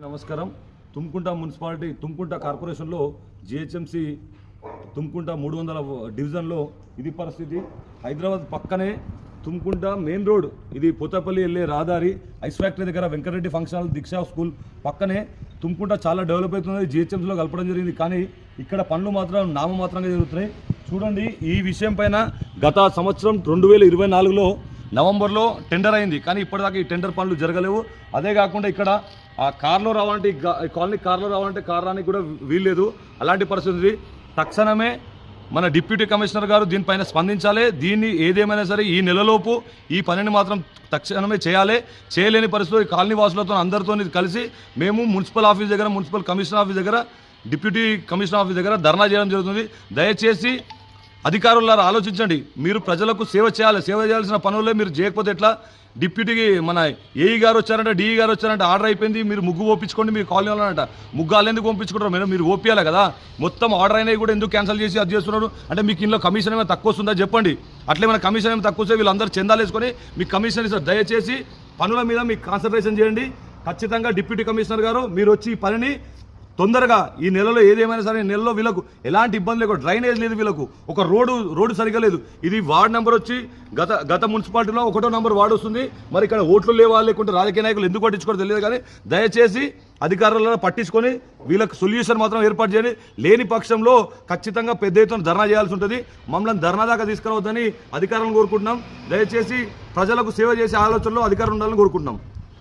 నమస్కారం. తుమ్కుంట మున్సిపాలిటీ తుమ్కుంట కార్పొరేషన్లో జిహెచ్ఎంసీ తుమ్కుంట 300 డివిజన్లో ఇది పరిస్థితి. హైదరాబాద్ పక్కనే తుమ్కుంట మెయిన్ రోడ్, ఇది పోతపల్లి వెళ్ళే రహదారి, ఐస్ ఫ్యాక్టరీ దగ్గర వెంకటరెడ్డి ఫంక్షన్ హాల్, దీక్షా స్కూల్ పక్కనే తుమ్కుంట చాలా డెవలప్ అవుతుంది. జిహెచ్ఎంసీలో కలపడం జరిగింది, కానీ ఇక్కడ పనులు మాత్రం నామమాత్రంగా జరుగుతున్నాయి. చూడండి, ఈ విషయం పైన గత సంవత్సరం 2024లో నవంబర్లో టెండర్ అయింది, కానీ ఇప్పటిదాకా ఈ టెండర్ పనులు జరగలేవు. అదే కాకుండా ఇక్కడ ఆ కార్లో రావాలంటే, కాలనీ కార్లో రావాలంటే కార్ రానికి కూడా వీల్లేదు. అలాంటి పరిస్థితి. తక్షణమే మన డిప్యూటీ కమిషనర్ గారు దీనిపైన స్పందించాలి. దీన్ని ఏదేమైనా సరే ఈ నెలలోపు ఈ పనిని మాత్రం తక్షణమే చేయాలి. చేయలేని పరిస్థితుల్లో ఈ కాలనీ వాసులతో అందరితో కలిసి మేము మున్సిపల్ ఆఫీస్ దగ్గర, మున్సిపల్ కమిషనర్ ఆఫీస్ దగ్గర, డిప్యూటీ కమిషనర్ ఆఫీస్ దగ్గర ధర్నా చేయడం జరుగుతుంది. దయచేసి అధికారులారా ఆలోచించండి. మీరు ప్రజలకు సేవ చేయాలి. సేవ చేయాల్సిన పనులే మీరు చేయకపోతే ఎట్లా? డిప్యూటీకి మన ఏఈ గారు వచ్చారంటే, డిఈ గారు వచ్చారంటే ఆర్డర్ అయిపోయింది, మీరు ముగ్గు ఓపించుకోండి, మీరు కాలనీ వాళ్ళంట. ముగ్గాలు ఎందుకు పంపించుకుంటారు? మీరు ఓపియాలి కదా. మొత్తం ఆర్డర్ అయినవి కూడా ఎందుకు క్యాన్సిల్ చేసి అది చేస్తున్నారు అంటే, మీకు ఇంట్లో కమిషన్ ఏమైనా తక్కువ వస్తుందా చెప్పండి. అట్లేమైనా కమిషన్ ఏమైనా తక్కువ వస్తే వీళ్ళందరూ చందాలు వేసుకొని మీకు కమిషన్ ఇస్తారు. దయచేసి పనుల మీద మీకు కాన్సన్ట్రేషన్ చేయండి. ఖచ్చితంగా డిప్యూటీ కమిషనర్ గారు మీరు వచ్చి ఈ పనిని తొందరగా ఈ నెలలో ఏదేమైనా సరే, ఈ నెలలో వీళ్ళకు ఎలాంటి ఇబ్బంది లేదు. డ్రైనేజ్ లేదు, వీళ్ళకు ఒక రోడ్డు సరిగా లేదు. ఇది వార్డు నెంబర్ వచ్చి గత మున్సిపాలిటీలో 1వ నంబర్ వార్డు వస్తుంది. మరి ఇక్కడ ఓట్లు లేవా లేకుంటే రాజకీయ నాయకులు ఎందుకు పట్టించుకోవడం తెలియదు. కానీ దయచేసి అధికారులను పట్టించుకొని వీళ్ళకి సొల్యూషన్ మాత్రం ఏర్పాటు చేయండి. లేని పక్షంలో ఖచ్చితంగా పెద్ద ఎత్తున ధర్నా చేయాల్సి ఉంటుంది. మమ్మల్ని ధర్నా దాకా తీసుకురావద్దని అధికారులను కోరుకుంటున్నాం. దయచేసి ప్రజలకు సేవ చేసే ఆలోచనలో అధికారులు ఉండాలని కోరుకుంటున్నాం.